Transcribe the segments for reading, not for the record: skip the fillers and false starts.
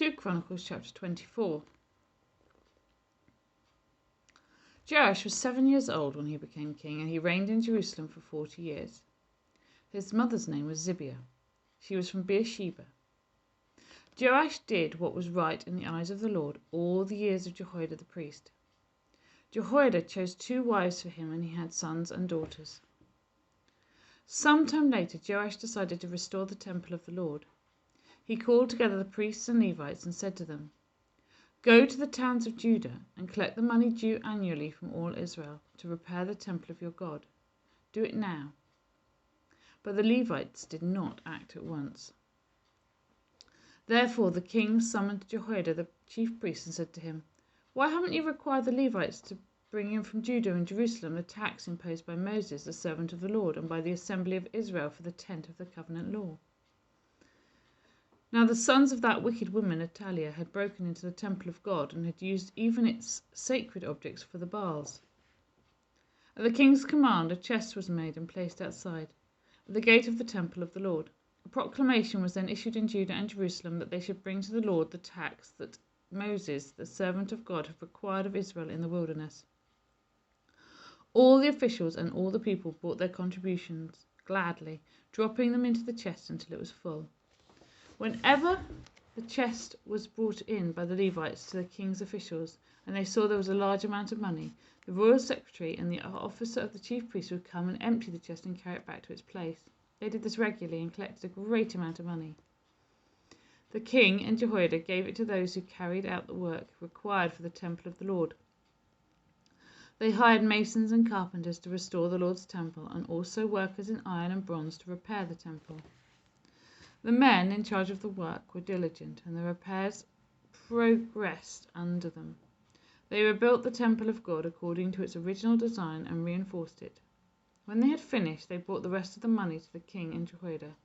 2 Chronicles chapter 24. Joash was 7 years old when he became king, and he reigned in Jerusalem for 40 years. His mother's name was Zibiah. She was from Beersheba. Joash did what was right in the eyes of the Lord all the years of Jehoiada the priest. Jehoiada chose 2 wives for him, and he had sons and daughters. Some time later, Joash decided to restore the temple of the Lord. He called together the priests and Levites and said to them, "Go to the towns of Judah and collect the money due annually from all Israel to repair the temple of your God. Do it now." But the Levites did not act at once. Therefore the king summoned Jehoiada the chief priest and said to him, "Why haven't you required the Levites to bring in from Judah and Jerusalem the tax imposed by Moses, the servant of the Lord, and by the assembly of Israel for the tent of the covenant law?" Now the sons of that wicked woman Athaliah had broken into the temple of God and had used even its sacred objects for the Baals. At the king's command, a chest was made and placed outside, at the gate of the temple of the Lord. A proclamation was then issued in Judah and Jerusalem that they should bring to the Lord the tax that Moses, the servant of God, had required of Israel in the wilderness. All the officials and all the people brought their contributions gladly, dropping them into the chest until it was full. Whenever the chest was brought in by the Levites to the king's officials, and they saw there was a large amount of money, the royal secretary and the officer of the chief priest would come and empty the chest and carry it back to its place. They did this regularly and collected a great amount of money. The king and Jehoiada gave it to those who carried out the work required for the temple of the Lord. They hired masons and carpenters to restore the Lord's temple, and also workers in iron and bronze to repair the temple. The men in charge of the work were diligent, and the repairs progressed under them. They rebuilt the temple of God according to its original design and reinforced it. When they had finished, they brought the rest of the money to the king and Jehoiada,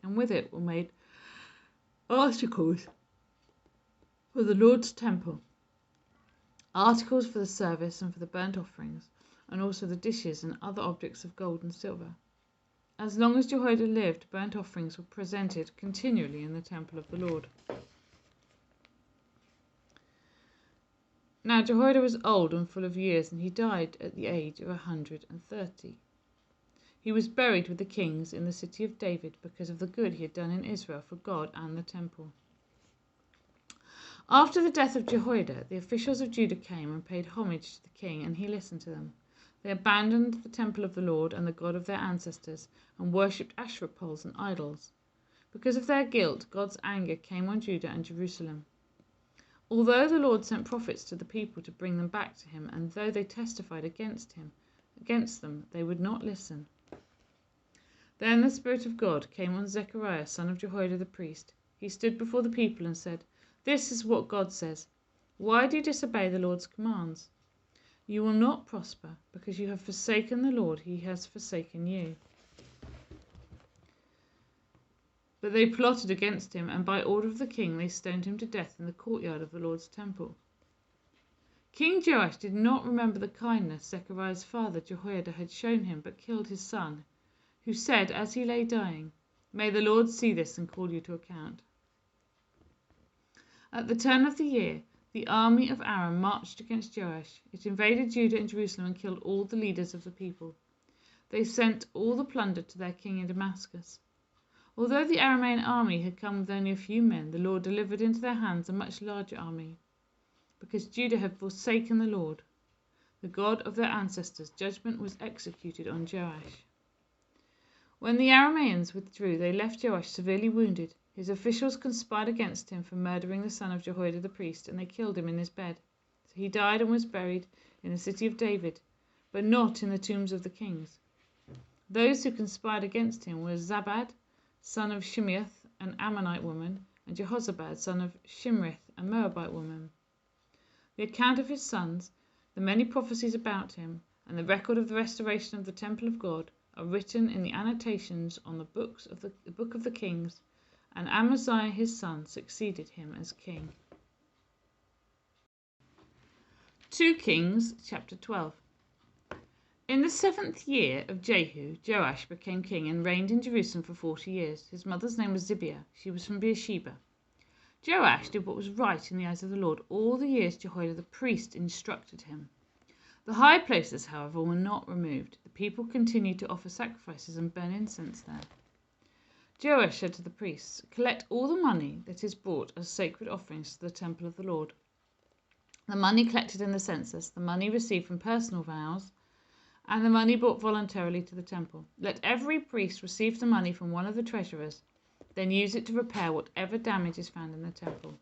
and with it were made articles for the Lord's temple, articles for the service and for the burnt offerings, and also the dishes and other objects of gold and silver. As long as Jehoiada lived, burnt offerings were presented continually in the temple of the Lord. Now Jehoiada was old and full of years, and he died at the age of 130. He was buried with the kings in the city of David because of the good he had done in Israel for God and the temple. After the death of Jehoiada, the officials of Judah came and paid homage to the king, and he listened to them. They abandoned the temple of the Lord and the God of their ancestors, and worshipped Asherah poles and idols. Because of their guilt, God's anger came on Judah and Jerusalem. Although the Lord sent prophets to the people to bring them back to him, and though they testified against them, they would not listen. Then the Spirit of God came on Zechariah, son of Jehoiada the priest. He stood before the people and said, "This is what God says. Why do you disobey the Lord's commands? You will not prosper, because you have forsaken the Lord, he has forsaken you." But they plotted against him, and by order of the king they stoned him to death in the courtyard of the Lord's temple. King Joash did not remember the kindness Zechariah's father Jehoiada had shown him, but killed his son, who said as he lay dying, "May the Lord see this and call you to account." At the turn of the year, the army of Aram marched against Joash. It invaded Judah and Jerusalem and killed all the leaders of the people. They sent all the plunder to their king in Damascus. Although the Aramean army had come with only a few men, the Lord delivered into their hands a much larger army. Because Judah had forsaken the Lord, the God of their ancestors, judgment was executed on Joash. When the Arameans withdrew, they left Joash severely wounded. His officials conspired against him for murdering the son of Jehoiada the priest, and they killed him in his bed. So he died and was buried in the city of David, but not in the tombs of the kings. Those who conspired against him were Zabad, son of Shimeath, an Ammonite woman, and Jehozabad, son of Shimrith, a Moabite woman. The account of his sons, the many prophecies about him, and the record of the restoration of the temple of God are written in the annotations on the book of the Kings, and Amaziah his son succeeded him as king. 2 Kings chapter 12. In the 7th year of Jehu, Joash became king and reigned in Jerusalem for 40 years. His mother's name was Zibiah. She was from Beersheba. Joash did what was right in the eyes of the Lord all the years Jehoiada the priest instructed him. The high places, however, were not removed. The people continued to offer sacrifices and burn incense there. Joash said to the priests, "Collect all the money that is brought as sacred offerings to the temple of the Lord. The money collected in the census, the money received from personal vows, and the money brought voluntarily to the temple. Let every priest receive the money from one of the treasurers, then use it to repair whatever damage is found in the temple."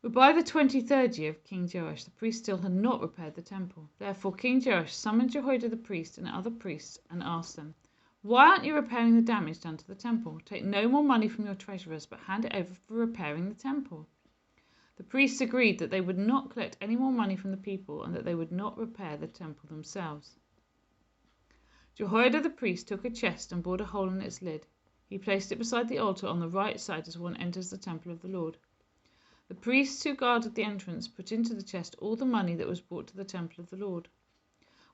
But by the 23rd year of King Joash, the priests still had not repaired the temple. Therefore King Joash summoned Jehoiada the priest and other priests and asked them, "Why aren't you repairing the damage done to the temple? Take no more money from your treasurers, but hand it over for repairing the temple." The priests agreed that they would not collect any more money from the people and that they would not repair the temple themselves. Jehoiada the priest took a chest and bored a hole in its lid. He placed it beside the altar on the right side as one enters the temple of the Lord. The priests who guarded the entrance put into the chest all the money that was brought to the temple of the Lord.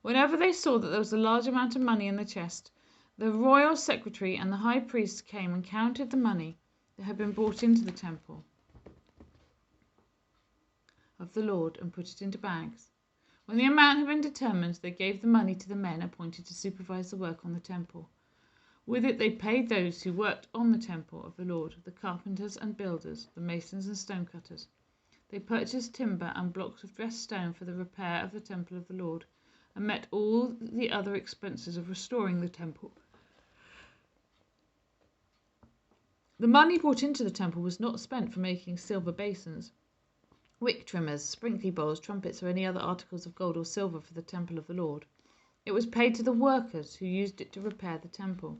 Whenever they saw that there was a large amount of money in the chest, the royal secretary and the high priest came and counted the money that had been brought into the temple of the Lord and put it into bags. When the amount had been determined, they gave the money to the men appointed to supervise the work on the temple. With it they paid those who worked on the temple of the Lord, the carpenters and builders, the masons and stonecutters. They purchased timber and blocks of dressed stone for the repair of the temple of the Lord, and met all the other expenses of restoring the temple. The money brought into the temple was not spent for making silver basins, wick trimmers, sprinkly bowls, trumpets, or any other articles of gold or silver for the temple of the Lord. It was paid to the workers who used it to repair the temple.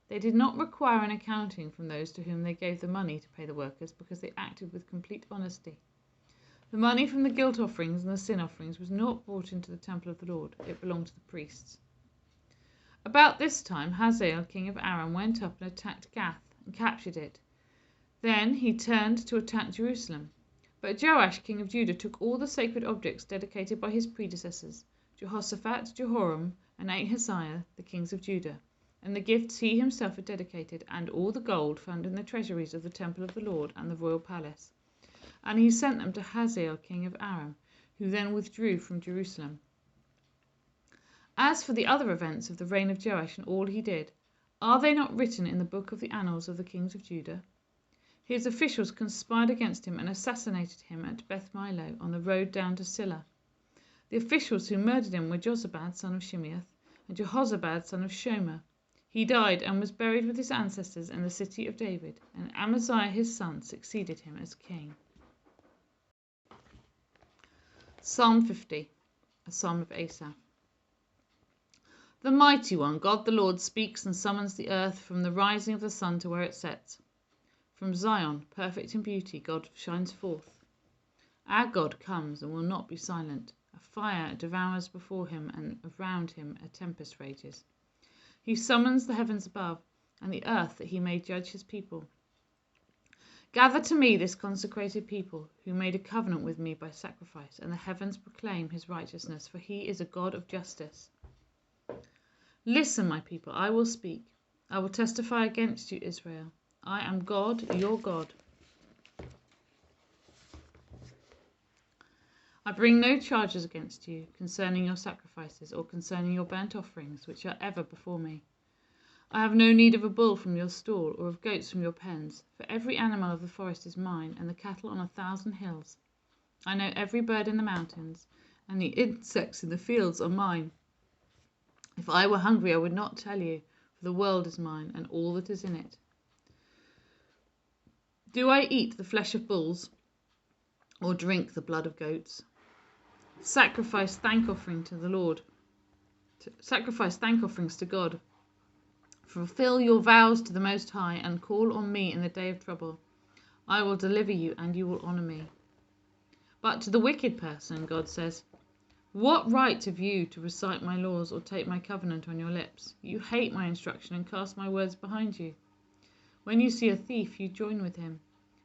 They did not require an accounting from those to whom they gave the money to pay the workers because they acted with complete honesty. The money from the guilt offerings and the sin offerings was not brought into the temple of the Lord. It belonged to the priests. About this time, Hazael, king of Aram, went up and attacked Gath and captured it. Then he turned to attack Jerusalem. But Joash, king of Judah, took all the sacred objects dedicated by his predecessors, Jehoshaphat, Jehoram, and Ahaziah, the kings of Judah, and the gifts he himself had dedicated, and all the gold found in the treasuries of the temple of the Lord and the royal palace. And he sent them to Hazael, king of Aram, who then withdrew from Jerusalem. As for the other events of the reign of Joash and all he did, are they not written in the book of the annals of the kings of Judah? His officials conspired against him and assassinated him at Beth Milo on the road down to Silla. The officials who murdered him were Jozabad, son of Shimeath, and Jehozabad, son of Shomer. He died and was buried with his ancestors in the city of David, and Amaziah his son succeeded him as king. Psalm 50, a psalm of Asaph. The mighty one, God the Lord, speaks and summons the earth from the rising of the sun to where it sets. From Zion, perfect in beauty, God shines forth. Our God comes and will not be silent. A fire devours before him, and around him a tempest rages. He summons the heavens above, and the earth that he may judge his people. Gather to me this consecrated people, who made a covenant with me by sacrifice, and the heavens proclaim his righteousness, for he is a God of justice. Listen, my people, I will speak. I will testify against you, Israel. I am God, your God. I bring no charges against you concerning your sacrifices or concerning your burnt offerings, which are ever before me. I have no need of a bull from your stall or of goats from your pens, for every animal of the forest is mine, and the cattle on 1,000 hills. I know every bird in the mountains, and the insects in the fields are mine. If I were hungry, I would not tell you, for the world is mine, and all that is in it. Do I eat the flesh of bulls, or drink the blood of goats? Sacrifice thank offerings to the Lord. Sacrifice thank offerings to God. Fulfill your vows to the Most High, and call on me in the day of trouble. I will deliver you, and you will honor me. But to the wicked person, God says, what right have you to recite my laws or take my covenant on your lips? You hate my instruction and cast my words behind you. When you see a thief, you join with him.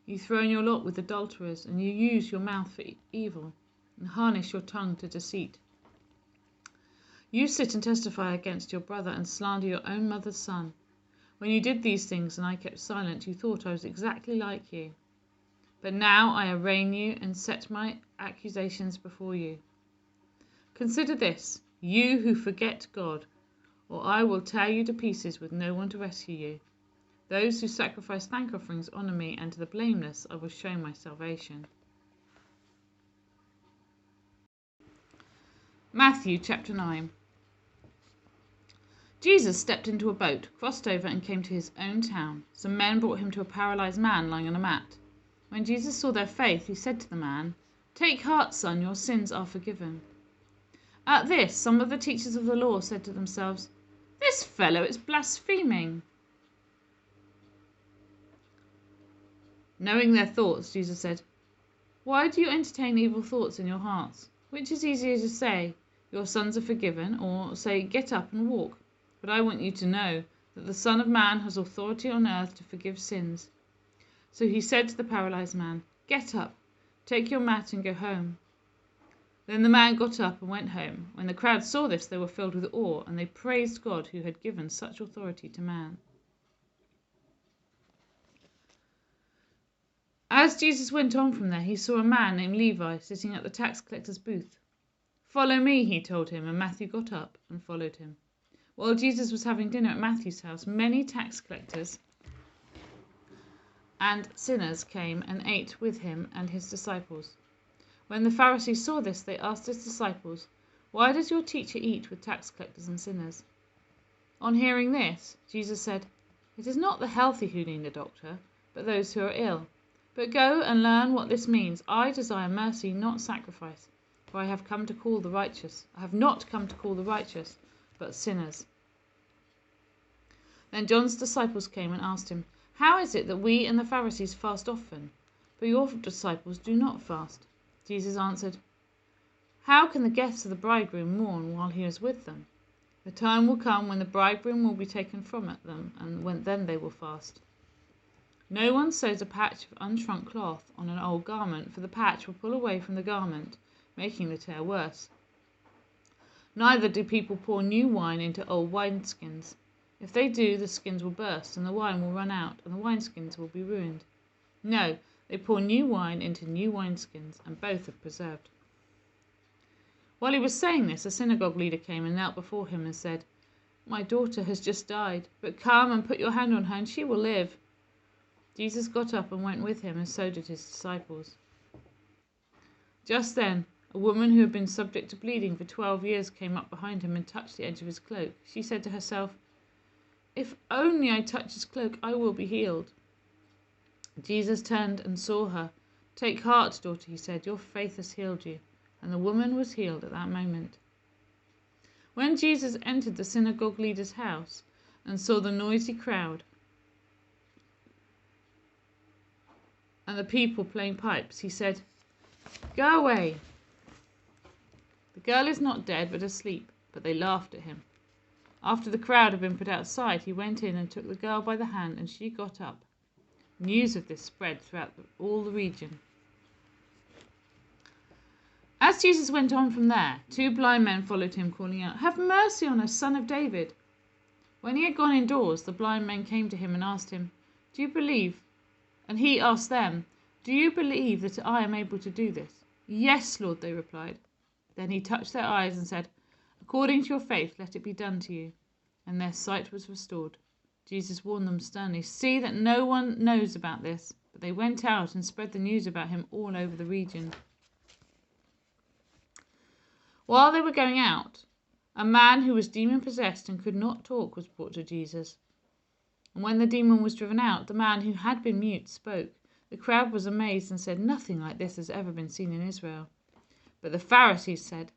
You throw in your lot with adulterers, and you use your mouth for evil, and harness your tongue to deceit. You sit and testify against your brother and slander your own mother's son. When you did these things and I kept silent, you thought I was exactly like you. But now I arraign you and set my accusations before you. Consider this, you who forget God, or I will tear you to pieces with no one to rescue you. Those who sacrifice thank offerings honour me, and to the blameless I will show my salvation. Matthew chapter 9. Jesus stepped into a boat, crossed over, and came to his own town. Some men brought him to a paralysed man lying on a mat. When Jesus saw their faith, he said to the man, "Take heart, son, your sins are forgiven." At this, some of the teachers of the law said to themselves, "This fellow is blaspheming." Knowing their thoughts, Jesus said, "Why do you entertain evil thoughts in your hearts? Which is easier to say, 'Your sins are forgiven,' or say, 'Get up and walk'? But I want you to know that the Son of Man has authority on earth to forgive sins." So he said to the paralysed man, "Get up, take your mat and go home." Then the man got up and went home. When the crowd saw this, they were filled with awe, and they praised God who had given such authority to man. As Jesus went on from there, he saw a man named Levi sitting at the tax collector's booth. "Follow me," he told him, and Matthew got up and followed him. While Jesus was having dinner at Matthew's house, many tax collectors and sinners came and ate with him and his disciples. When the Pharisees saw this, they asked his disciples, "Why does your teacher eat with tax collectors and sinners?" On hearing this, Jesus said, "It is not the healthy who need a doctor, but those who are ill. But go and learn what this means. I desire mercy, not sacrifice, for I have come to call the righteous. I have not come to call the righteous, but sinners." Then John's disciples came and asked him, "How is it that we and the Pharisees fast often, but your disciples do not fast?" Jesus answered, "How can the guests of the bridegroom mourn while he is with them? The time will come when the bridegroom will be taken from them, and then they will fast. No one sews a patch of unshrunk cloth on an old garment, for the patch will pull away from the garment, making the tear worse. Neither do people pour new wine into old wineskins. If they do, the skins will burst, and the wine will run out, and the wineskins will be ruined. No, they pour new wine into new wineskins, and both are preserved." While he was saying this, a synagogue leader came and knelt before him and said, "My daughter has just died, but come and put your hand on her, and she will live." Jesus got up and went with him, and so did his disciples. Just then, a woman who had been subject to bleeding for 12 years came up behind him and touched the edge of his cloak. She said to herself, "If only I touch his cloak, I will be healed." Jesus turned and saw her. "Take heart, daughter," he said, "your faith has healed you." And the woman was healed at that moment. When Jesus entered the synagogue leader's house and saw the noisy crowd and the people playing pipes, he said, "Go away. The girl is not dead, but asleep." But they laughed at him. After the crowd had been put outside, he went in and took the girl by the hand, and she got up. News of this spread throughout all the region. As Jesus went on from there, 2 blind men followed him, calling out, "Have mercy on us, Son of David." When he had gone indoors, the blind men came to him and asked him, "Do you believe?" And he asked them, "Do you believe that I am able to do this?" "Yes, Lord," they replied. Then he touched their eyes and said, "According to your faith, let it be done to you." And their sight was restored. Jesus warned them sternly, "See that no one knows about this." But they went out and spread the news about him all over the region. While they were going out, a man who was demon-possessed and could not talk was brought to Jesus. And when the demon was driven out, the man who had been mute spoke. The crowd was amazed and said, "Nothing like this has ever been seen in Israel." But the Pharisees said,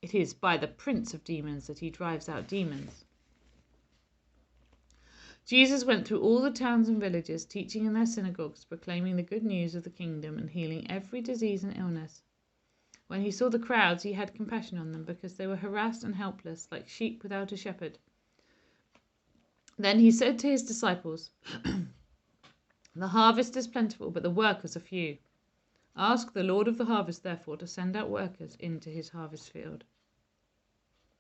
"It is by the prince of demons that he drives out demons." Jesus went through all the towns and villages, teaching in their synagogues, proclaiming the good news of the kingdom, and healing every disease and illness. When he saw the crowds, he had compassion on them, because they were harassed and helpless, like sheep without a shepherd. Then he said to his disciples, "The harvest is plentiful, but the workers are few. Ask the Lord of the harvest, therefore, to send out workers into his harvest field."